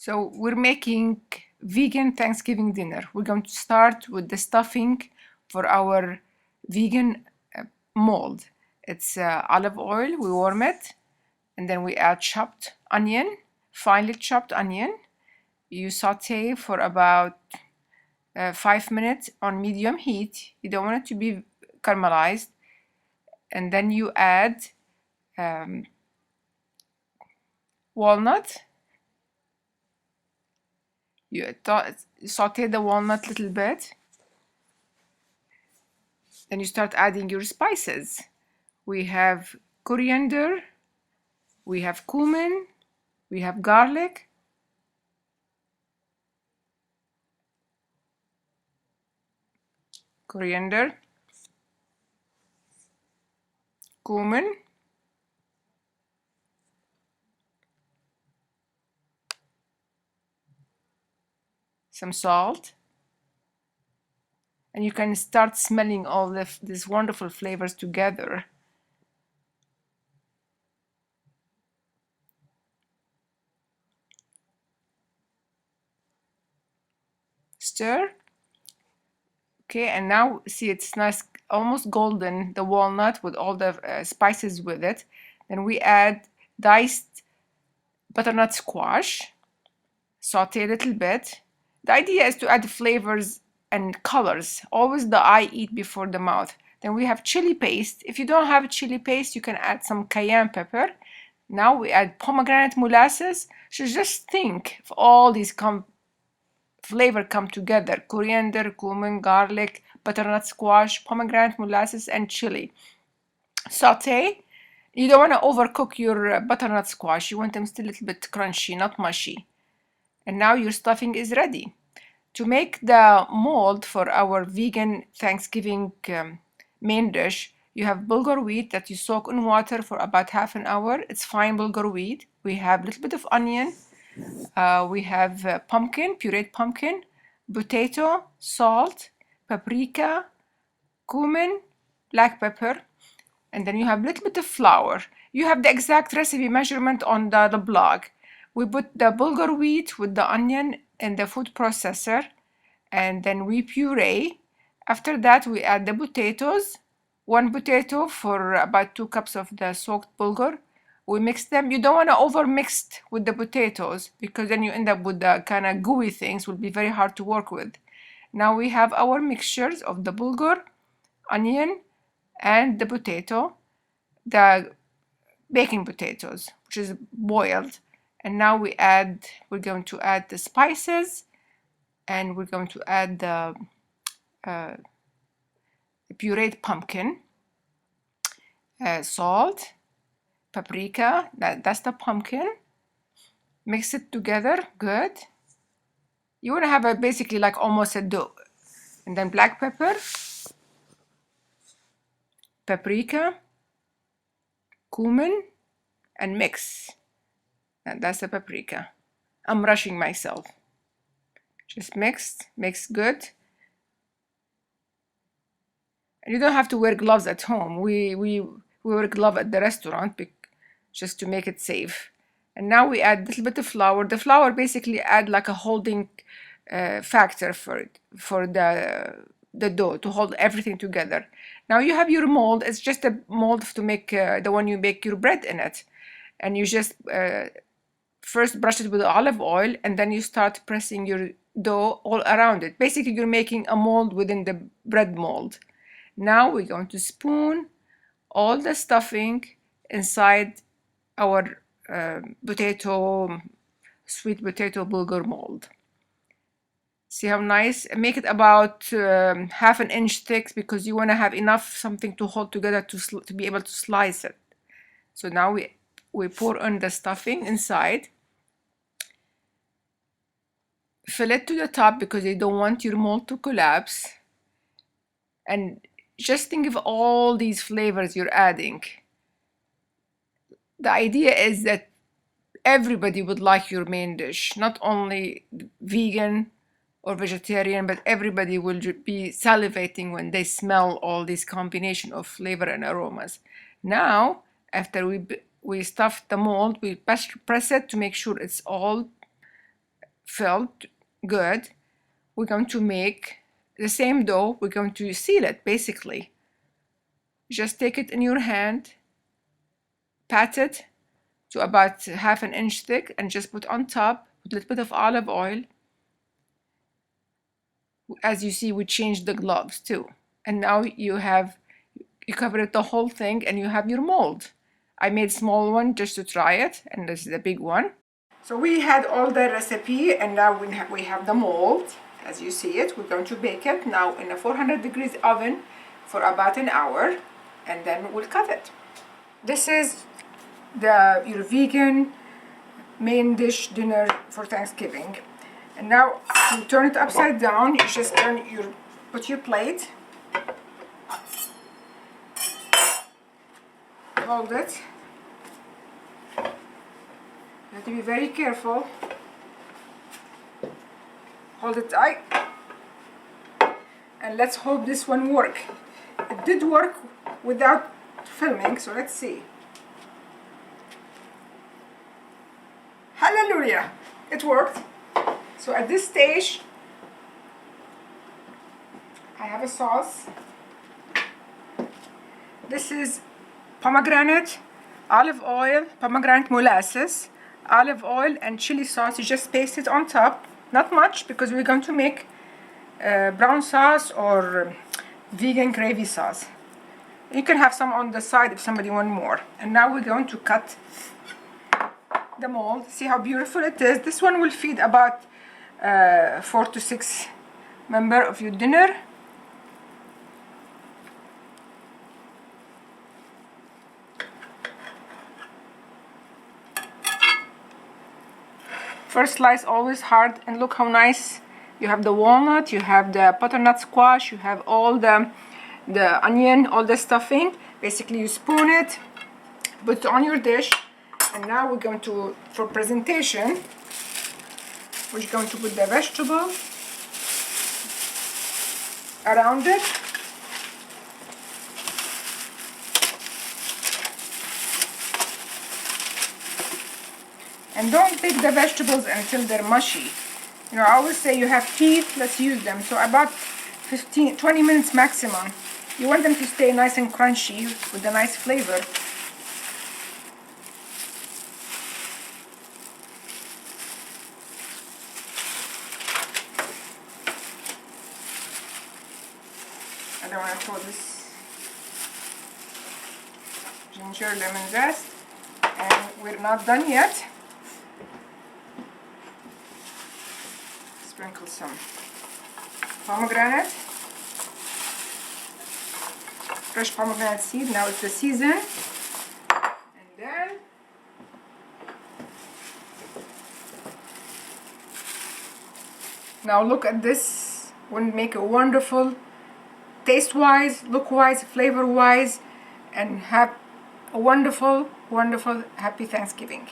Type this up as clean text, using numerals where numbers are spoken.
So we're making vegan Thanksgiving dinner. We're going to start with the stuffing for our vegan mold. It's olive oil, we warm it, and then we add chopped onion, finely chopped onion. You saute for about 5 minutes on medium heat. You don't want it to be caramelized. And then you add walnut. You saute the walnut a little bit. Then you start adding your spices. We have coriander, we have cumin, we have garlic, coriander, cumin, some salt, and you can start smelling all these wonderful flavors together. Stir. Okay, and now see it's nice, almost golden, the walnut with all the spices with it. Then we add diced butternut squash, saute a little bit. The idea is to add flavors and colors. Always the eye eat before the mouth. Then we have chili paste. If you don't have chili paste, you can add some cayenne pepper. Now we add pomegranate molasses. So just think if all these flavor come together: coriander, cumin, garlic, butternut squash, pomegranate molasses, and chili. Saute. You don't want to overcook your butternut squash. You want them still a little bit crunchy, not mushy. And now your stuffing is ready. To make the mold for our vegan Thanksgiving main dish, you have bulgur wheat that you soak in water for about half an hour. It's fine bulgur wheat. We have a little bit of onion. We have pumpkin, pureed pumpkin, potato, salt, paprika, cumin, black pepper, and then you have a little bit of flour. You have the exact recipe measurement on the blog. We put the bulgur wheat with the onion in the food processor, and then we puree. After that, we add the potatoes, 1 potato for about 2 cups of the soaked bulgur. We mix them. You don't want to over mix with the potatoes because then you end up with the kind of gooey things, will be very hard to work with. Now we have our mixtures of the bulgur, onion, and the potato, the baking potatoes, which is boiled. And now we're going to add the spices, and we're going to add the pureed pumpkin, salt, paprika, that's the pumpkin. Mix it together, good. You want to have basically like almost a dough. And then black pepper, paprika, cumin, and mix. And that's the paprika. I'm rushing myself. Just mix good. And you don't have to wear gloves at home. We wear gloves at the restaurant just to make it safe. And now we add a little bit of flour. The flour basically add like a holding factor for the dough to hold everything together. Now you have your mold. It's just a mold to make the one you bake your bread in it. And you just first brush it with olive oil, and then you start pressing your dough all around it. Basically, you're making a mold within the bread mold. Now we're going to spoon all the stuffing inside our sweet potato bulgur mold. See how nice? Make it about half an inch thick because you want to have enough something to hold together to be able to slice it. So now we pour in the stuffing inside. Fill it to the top because you don't want your mold to collapse. And just think of all these flavors you're adding. The idea is that everybody would like your main dish, not only vegan or vegetarian, but everybody will be salivating when they smell all this combination of flavor and aromas. Now, after we stuff the mold, we press it to make sure it's all filled good, we're going to make the same dough. We're going to seal it basically. Just take it in your hand, pat it to about half an inch thick, and just put on top with a little bit of olive oil. As you see, we changed the gloves too. And now you covered the whole thing and you have your mold. I made a small one just to try it, and this is a big one. So we had all the recipe, and now we have the mold. As you see it, we're going to bake it now in a 400 degrees oven for about an hour, and then we'll cut it. This is your vegan main dish dinner for Thanksgiving. And now to turn it upside down, you just put your plate, hold it. You have to be very careful. Hold it tight. And let's hope this one works. It did work without filming, so let's see. Hallelujah! It worked. So at this stage, I have a sauce. This is pomegranate, olive oil, pomegranate molasses, olive oil, and chili sauce. You just paste it on top. Not much, because we're going to make brown sauce or vegan gravy sauce. You can have some on the side if somebody wants more. And now we're going to cut the mold. See how beautiful it is. This one will feed about 4 to 6 members of your dinner. First slice always hard, and look how nice. You have the walnut, you have the butternut squash, you have all the onion, all the stuffing. Basically you spoon it, put it on your dish, and now we're going to, for presentation, we're going to put the vegetable around it. And don't pick the vegetables until they're mushy. You know, I always say you have teeth, let's use them. So about 20 minutes maximum. You want them to stay nice and crunchy with a nice flavor. I don't want to throw this ginger lemon zest. And we're not done yet. Sprinkle some pomegranate, fresh pomegranate seed. Now it's the season. And then now look at this. Wouldn't make a wonderful, taste-wise, look-wise, flavor-wise, and have a wonderful, wonderful, happy Thanksgiving.